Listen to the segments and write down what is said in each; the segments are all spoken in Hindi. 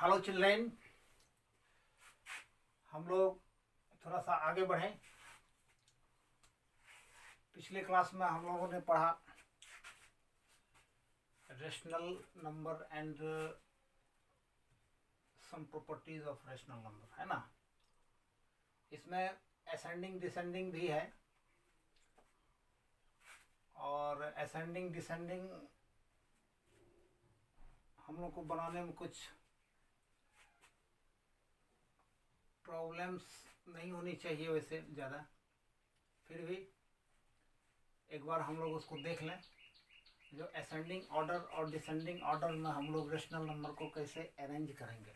हेलो चिल्ड्रेन, हम लोग थोड़ा सा आगे बढ़े। पिछले क्लास में हम लोगों ने पढ़ा rational number and some properties of rational number, है ना। इसमें असेंडिंग डिसेंडिंग भी है और असेंडिंग डिसेंडिंग हम लोग को बनाने में कुछ प्रॉब्लम्स नहीं होनी चाहिए वैसे ज़्यादा। फिर भी एक बार हम लोग उसको देख लें, जो असेंडिंग ऑर्डर और डिसेंडिंग ऑर्डर में हम लोग रेशनल नंबर को कैसे अरेंज करेंगे।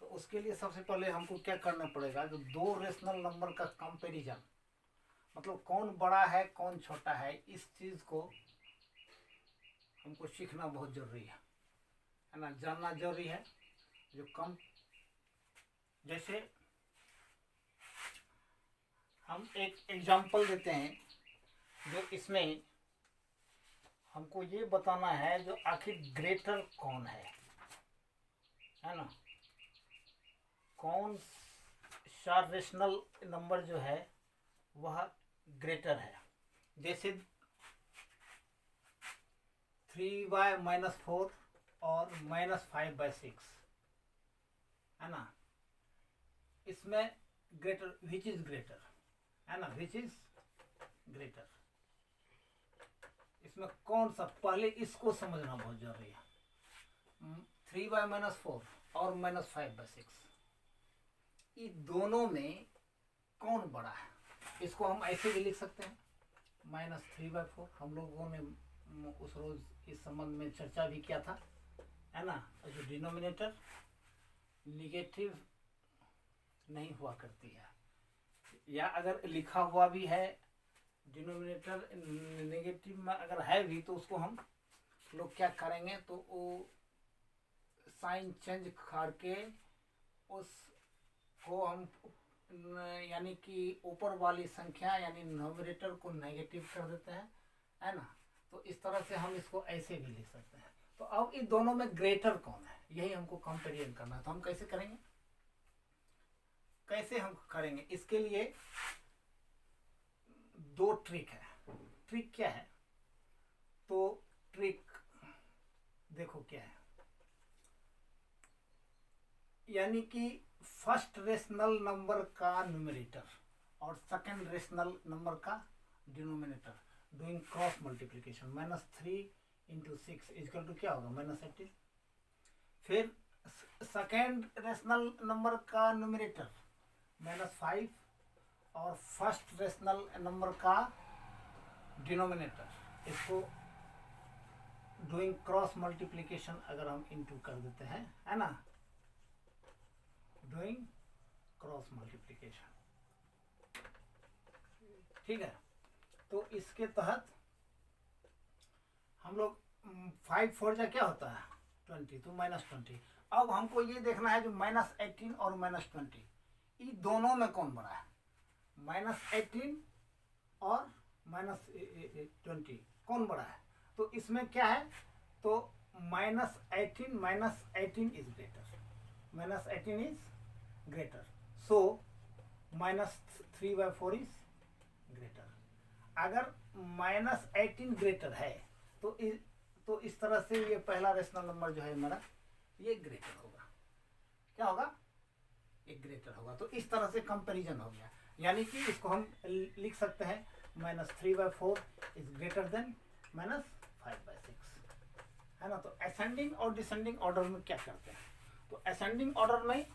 तो उसके लिए सबसे पहले हमको क्या करना पड़ेगा, जो दो रेशनल नंबर का कंपैरिजन, मतलब कौन बड़ा है कौन छोटा है, इस चीज़ को हमको सीखना बहुत ज़रूरी है ना, जानना जरूरी है। जो कम, जैसे हम एक एग्जांपल देते हैं, जो इसमें हमको ये बताना है जो आखिर ग्रेटर कौन है ना। कौन सा रेशनल नंबर जो है वह ग्रेटर है। जैसे 3/-4 और -5/6 है ना। इसमें ग्रेटर, विच इज ग्रेटर है ना, विच इज ग्रेटर। इसमें कौन सा, पहले इसको समझना बहुत जरूरी है। 3/-4 और -5/6, ये दोनों में कौन बड़ा है। इसको हम ऐसे भी लिख सकते हैं, -3/4। हम लोगों ने उस रोज इस संबंध में चर्चा भी किया था, है ना। जो डिनोमिनेटर निगेटिव नहीं हुआ करती है, या अगर लिखा हुआ भी है डिनोमिनेटर नेगेटिव में अगर है भी, तो उसको हम लोग क्या करेंगे, तो वो साइन चेंज करके उसको हम यानी कि ऊपर वाली संख्या यानी नोमिनेटर को नेगेटिव कर देते हैं, है ना। तो इस तरह से हम इसको ऐसे भी लिख सकते हैं। तो अब इन दोनों में ग्रेटर कौन है, यही हमको कंपेरिजन करना है। तो हम कैसे करेंगे, कैसे हम करेंगे, इसके लिए दो ट्रिक है। ट्रिक क्या है, तो ट्रिक देखो क्या है, यानी कि फर्स्ट रेशनल नंबर का न्यूमरेटर और सेकंड रेशनल नंबर का denominator doing cross multiplication, -3 × 6 equal to क्या होगा, -18। फिर सेकंड रेशनल नंबर का न्यूमरेटर -5 और फर्स्ट रेशनल नंबर का डिनोमिनेटर, इसको डूइंग क्रॉस मल्टीप्लिकेशन अगर हम इनटू कर देते हैं, है ना, डूइंग क्रॉस मल्टीप्लिकेशन, ठीक है। तो इसके तहत हम लोग 5 4 जा क्या होता है 20, तो -20। अब हमको ये देखना है जो -18 और -20, ये दोनों में कौन बड़ा है। -18 और -20 कौन बड़ा है, तो इसमें क्या है, तो -18 is greater, -18 is greater, so -3/4 is greater. अगर -18 ग्रेटर है तो इस तरह से ये पहला रेशनल नंबर जो है हमारा, ये ग्रेटर होगा। क्या होगा, ये ग्रेटर होगा। तो इस तरह से कंपैरिजन हो गया, यानी कि इसको हम लिख सकते हैं -3/4 इज ग्रेटर देन -5/6, है ना। तो असेंडिंग और डिसेंडिंग ऑर्डर में क्या करते हैं, तो असेंडिंग ऑर्डर में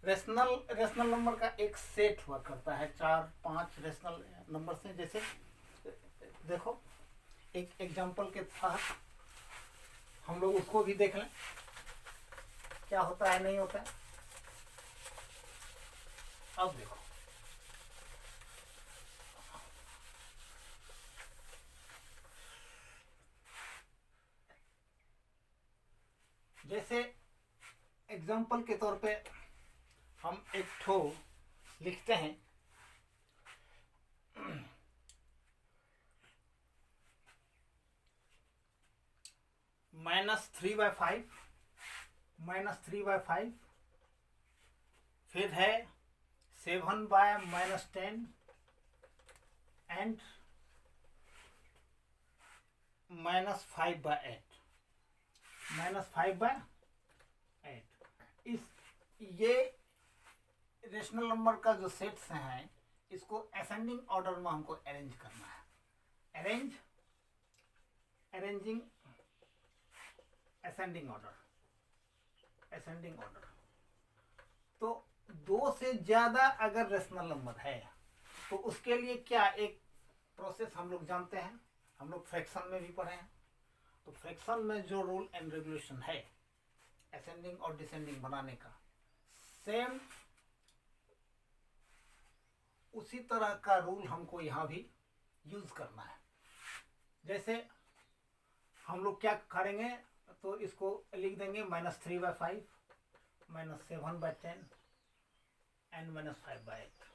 रेशनल नंबर का एक सेट हुआ करता है, 4-5 रेशनल नंबर से। जैसे देखो एक एग्जांपल के साथ हम लोग उसको भी देख लें, क्या होता है नहीं होता है। अब देखो, जैसे एग्जांपल के तौर पे हम एक ठो लिखते हैं, -3/5 -3/5, फिर है 7/-10 एंड -5/8, इस ये रेशनल नंबर का जो सेट्स हैं इसको असेंडिंग ऑर्डर में हमको अरेंज करना है। Arranging ascending order. तो 2 से ज्यादा अगर रेशनल नंबर है तो उसके लिए क्या एक प्रोसेस हम लोग जानते हैं, हम लोग फ्रैक्शन में भी पढ़े हैं। तो फ्रैक्शन में जो रूल एंड रेगुलेशन है असेंडिंग और डिसेंडिंग बनाने का, सेम उसी तरह का रूल हमको यहाँ भी यूज करना है। जैसे हम लोग क्या करेंगे, तो इसको लिख देंगे -3/5, -7/10 एंड -5/8।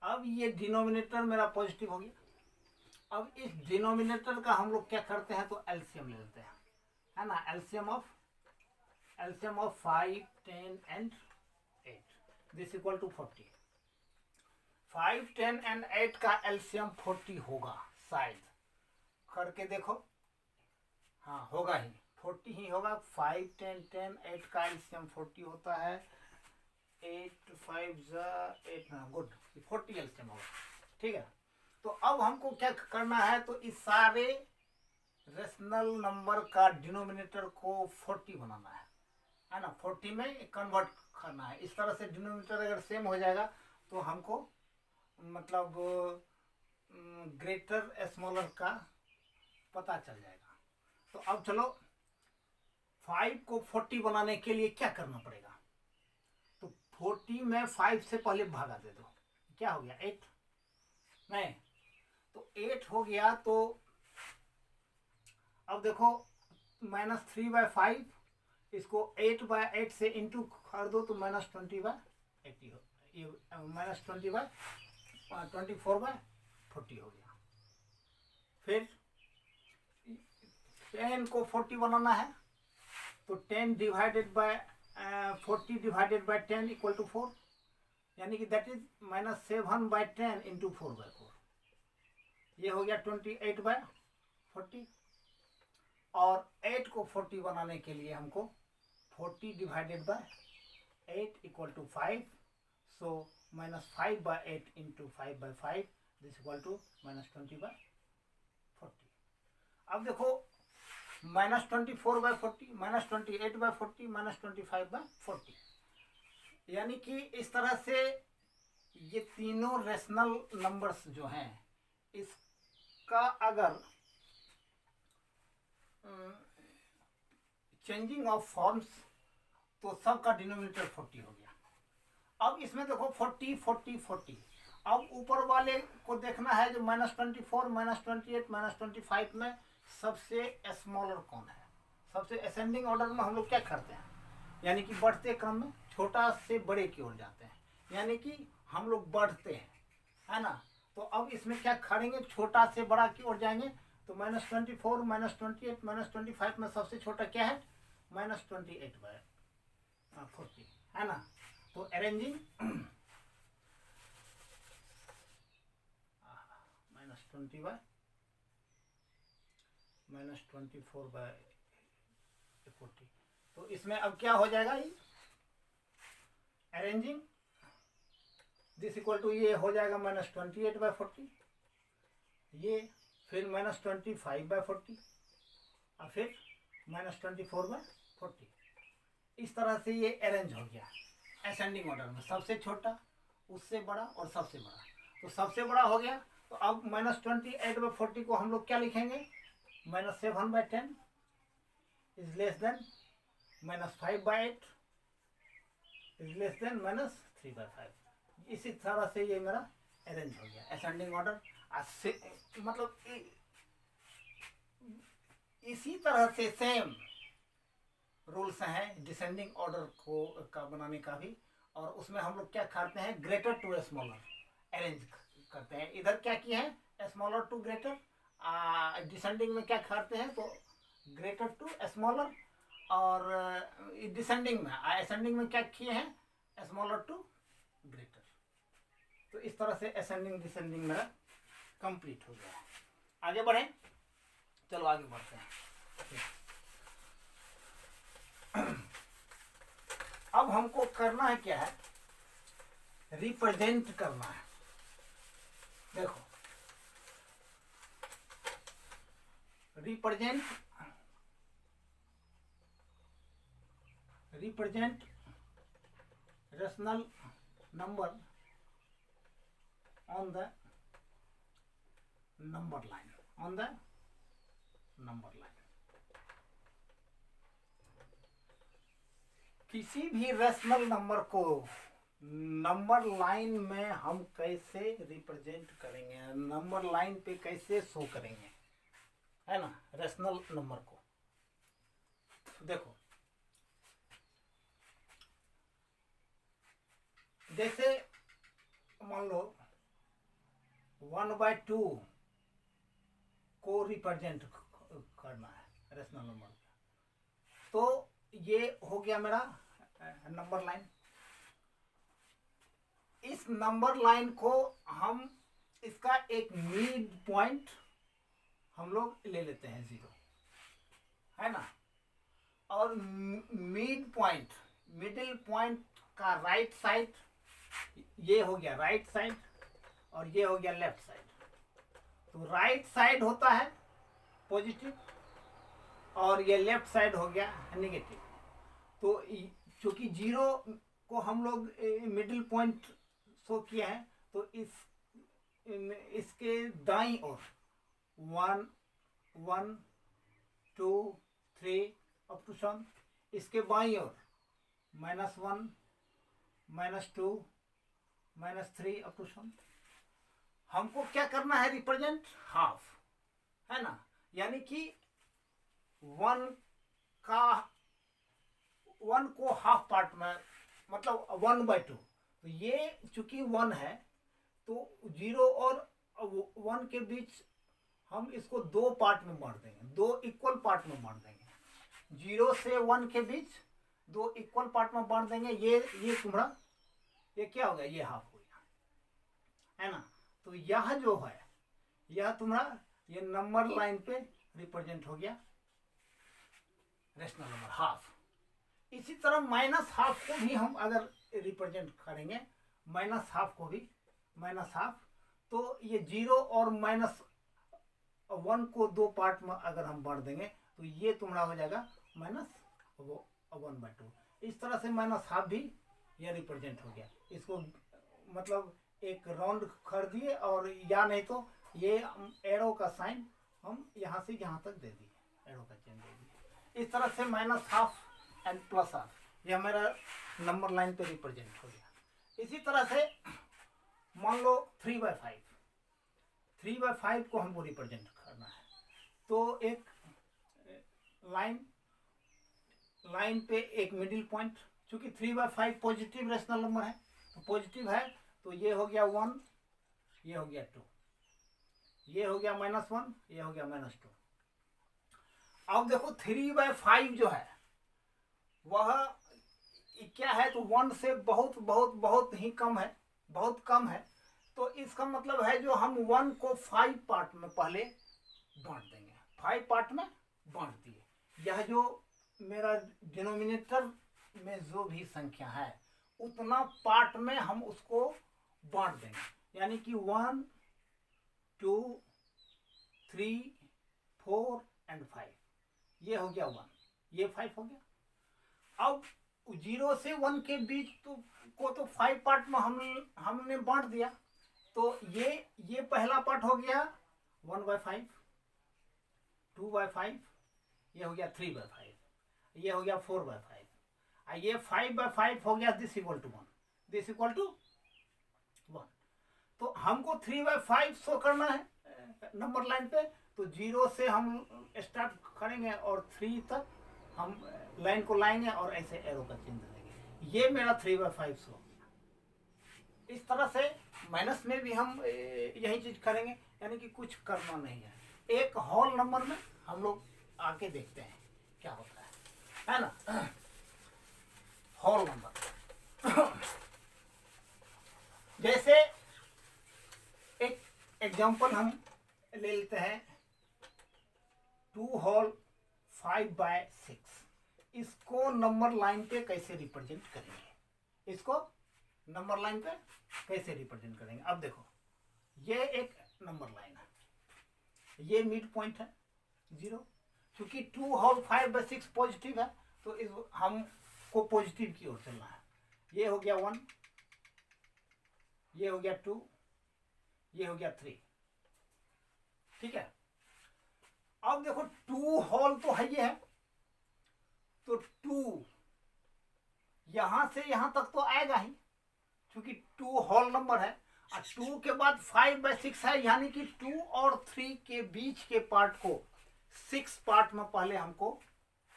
अब ये डिनोमिनेटर मेरा पॉजिटिव हो गया। अब इस डिनोमिनेटर का हम लोग क्या करते हैं, तो एलसीएम ले लेते हैं, है ना। LCM of 5, 10 and 8, this equal to 40। 5, 10 and 8 का एलसीएम 40 होगा, शायद करके देखो। हाँ होगा ही, 40 ही होगा। 5, 10, 10, 8 का एलसीएम 40 होता है। 8, 5 8, गुड, 40 एलसीएम होगा, ठीक है। तो अब हमको क्या करना है, तो इस सारे रेशनल नंबर का डिनोमिनेटर को 40 बनाना है ना। 40 में कन्वर्ट करना है। इस तरह से डिनोमिनेटर अगर सेम हो जाएगा तो हमको मतलब ग्रेटर स्मॉलर का पता चल जाएगा। तो अब चलो 5 को 40 बनाने के लिए क्या करना पड़ेगा, तो 40 में 5 से पहले भागा दे दो, क्या हो गया 8, नहीं तो 8 हो गया। तो अब देखो -3/5, इसको 8/8 से इंटू कर दो तो -20/80 हो, ये -20/24/40 हो गया। फिर 10 को 40 बनाना है, तो 10 divided by 40 divided by 10 equal to 4, यानी कि दैट इज -7/10 इंटू 4/4, ये हो गया 28/40। और 8 को 40 बनाने के लिए हमको 40 divided by 8 equal to 5, so -5/8 into 5/5, this equal to -20/40। अब देखो -24/40, -28/40, -25/40, यानी कि इस तरह से ये तीनों रेशनल नंबर्स जो हैं इसका अगर चेंजिंग ऑफ फॉर्म्स, तो सबका डिनोमिनेटर 40 हो गया। अब इसमें देखो 40, 40, 40। अब ऊपर वाले को देखना है जो -24, -28, -25 में सबसे स्मॉलर कौन है। सबसे असेंडिंग ऑर्डर में हम लोग क्या करते हैं, यानी कि बढ़ते क्रम में छोटा से बड़े की ओर जाते हैं, यानी कि हम लोग बढ़ते हैं, है ना। तो अब इसमें क्या करेंगे, छोटा से बड़ा की ओर जाएंगे। तो -24, -28, -25 में सबसे छोटा क्या है, -28/40, है ना। तो अरेंजिंग -20/-24/40, तो इसमें अब क्या हो जाएगा, ये अरेंजिंग दिस इक्वल टू ये हो जाएगा -28/40, ये फिर -25/40 और फिर -24/40। इस तरह से ये अरेंज हो गया असेंडिंग ऑर्डर में, सबसे छोटा, उससे बड़ा और सबसे बड़ा। तो सबसे बड़ा हो गया, तो अब -28/40 को हम लोग क्या लिखेंगे, -7/10 is less than -5/8 is less than -3/5। इसी तरह से ये मेरा अरेंज हो गया असेंडिंग ऑर्डर। मतलब इसी तरह से सेम रूल्स हैं डिसेंडिंग ऑर्डर को का बनाने का भी, और उसमें हम लोग क्या करते हैं, ग्रेटर टू स्मॉलर अरेंज करते हैं। इधर क्या किए हैं, स्मॉलर टू ग्रेटर, डिसेंडिंग में क्या करते हैं, तो ग्रेटर टू स्मॉलर, और डिसेंडिंग में, असेंडिंग में क्या किए हैं, स्मॉलर टू ग्रेटर। तो इस तरह से असेंडिंग डिसेंडिंग मेरा कंप्लीट हो गया है। आगे बढ़े, चलो आगे बढ़ते हैं। अब हमको करना है क्या है, रिप्रेजेंट करना है। देखो represent rational number on the number line, on the number line। किसी भी रेशनल नंबर को नंबर लाइन में हम कैसे रिप्रेजेंट करेंगे, नंबर लाइन पे कैसे शो करेंगे, है ना, रेशनल नंबर को। देखो जैसे मान लो 1/2 को रिप्रेजेंट करना है रेशनल नंबर, तो ये हो गया मेरा नंबर लाइन। इस नंबर लाइन को हम, इसका एक मिड पॉइंट हम लोग ले लेते हैं 0, है ना, और मिड पॉइंट, मिडिल पॉइंट का राइट साइड, ये हो गया राइट साइड और ये हो गया लेफ्ट साइड। तो राइट साइड होता है पॉजिटिव और ये लेफ्ट साइड हो गया नेगेटिव। तो चूंकि 0 को हम लोग मिडिल पॉइंट शो किया है, तो इसके दाईं ओर 1 1 2 3 अप टू सम, इसके बाईं ओर -1 -2 -3 अप टू सम। हमको क्या करना है, रिप्रेजेंट हाफ, है ना, यानी कि 1 को हाफ पार्ट में, मतलब 1/2। तो ये चूंकि 1 है, तो 0 और 1 के बीच हम इसको 2 पार्ट में बांट देंगे, 2 इक्वल पार्ट में बांट देंगे। 0 से 1 के बीच 2 इक्वल पार्ट में बांट देंगे। ये तुम्हारा, ये क्या हो गया, ये हाफ हो गया, है ना। तो यह जो है, यह तुम्हारा ये नंबर लाइन पे रिप्रेजेंट हो गया रेशनल नंबर हाफ। इसी तरह -½ को भी हम अगर रिप्रेजेंट करेंगे, -½ को भी, -½ तो ये 0 और -1 को 2 पार्ट में अगर हम बांट देंगे, तो ये तुम्हारा हो जाएगा -1/2। इस तरह से -½ भी ये रिप्रेजेंट हो गया। इसको मतलब एक राउंड कर दिए, और या नहीं तो ये एरो का साइन हम यहाँ से यहाँ तक दे दिए, एरो का चिन्ह दे दिए। इस तरह से -½ एंड +½ ये हमारा नंबर लाइन पे रिप्रेजेंट हो गया। इसी तरह से मान लो 3/5, 3/5 को हमको रिप्रेजेंट करना है। तो एक लाइन पे एक मिडिल पॉइंट, चूंकि 3/5 पॉजिटिव रेशनल नंबर है, तो पॉजिटिव है, तो ये हो गया 1, ये हो गया 2, ये हो गया -1, ये हो गया -2। अब देखो 3/5 जो है वह क्या है, तो 1 से बहुत बहुत बहुत ही कम है, बहुत कम है। तो इसका मतलब है जो हम 1 को 5 पार्ट में पहले बांट देंगे, 5 पार्ट में बांट दिए। यह जो मेरा डिनोमिनेटर में जो भी संख्या है, उतना पार्ट में हम उसको बांट देंगे, यानी कि 1 2 3 4 एंड 5, ये हो गया 1, ये 5 हो गया। अब 0 से 1 के बीच तो 5 पार्ट में हमने बांट दिया। तो ये पहला पार्ट हो गया 1/5, 2/5, ये हो गया 3/5, ये हो गया 4/5, और ये 5/5 हो गया। This equal to 1, this equal to 1। तो हमको 3/5 शो करना है नंबर लाइन पे। तो 0 से हम स्टार्ट करेंगे और 3 तक हम लाइन को लाएंगे और ऐसे एरो का चिन्ह देंगे। ये मेरा 3/5 शो। इस तरह से माइनस में भी हम यही चीज करेंगे, यानी कि कुछ करना नहीं है। एक होल नंबर में हम लोग आके देखते हैं क्या होता है ना। एग्जाम्पल हम ले लेते हैं 2 होल 5/6। इसको नंबर लाइन पे कैसे रिप्रेजेंट करेंगे, इसको नंबर लाइन पे कैसे रिप्रेजेंट करेंगे। अब देखो ये एक नंबर लाइन है, ये मिड पॉइंट है 0, क्योंकि 2 होल 5/6 पॉजिटिव है तो इस हमको पॉजिटिव की ओर चलना है। ये हो गया 1, ये हो गया 2, ये हो गया 3, ठीक है। अब देखो 2 होल तो है, ये है तो 2 यहां से यहां तक तो आएगा ही, क्योंकि 2 होल नंबर है। और 2 के बाद 5/6 है, यानी कि 2 और 3 के बीच के पार्ट को 6 पार्ट में पहले हमको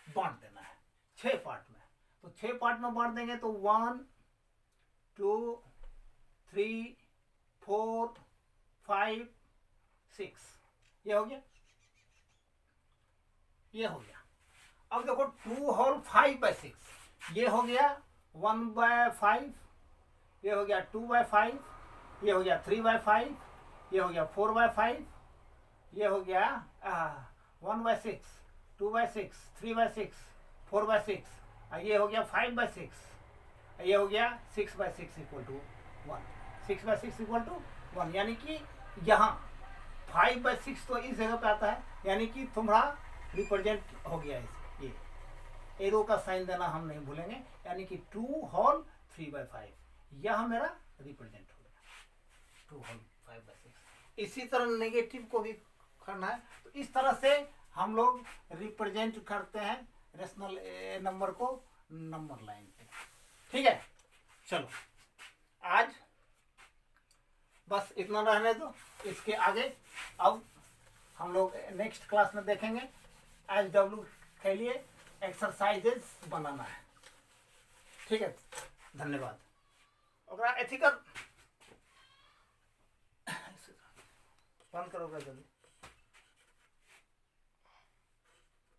बांट देना है, 6 पार्ट में। तो 6 पार्ट में बांट देंगे तो 1 2 3 4 5 6, ये हो गया, ये हो गया। अब देखो 2 होल 5/6, ये हो गया 1/5, ये हो गया 2/5, ये हो गया 3/5, ये हो गया 4/5, ये हो गया 1/6, 2/6, 3/6, 4/6, ये हो गया 5/6, ये हो गया 6/6 इक्वल टू 1, 6/6 इक्वल टू 1, यानी कि यहाँ 5/6 तो इस जगह पे आता है, यानी कि तुम्हारा रिप्रेजेंट हो गया है। ये एरो का साइन देना हम नहीं भूलेंगे, यानी कि 2 होल 3/5 यह मेरा रिप्रेजेंट हो गया 2 होल 5/6। इसी तरह नेगेटिव को भी करना है, तो इस तरह से हम लोग रिप्रेजेंट करते हैं रेशनल नंबर को नंबर लाइन पे, ठीक है। चलो आज बस इतना रहने दो, इसके आगे अब हम लोग नेक्स्ट क्लास में देखेंगे। SW के लिए एक्सरसाइजेस बनाना है, ठीक है। धन्यवाद। ओकरा एथिकल बंद करोगे जल्दी।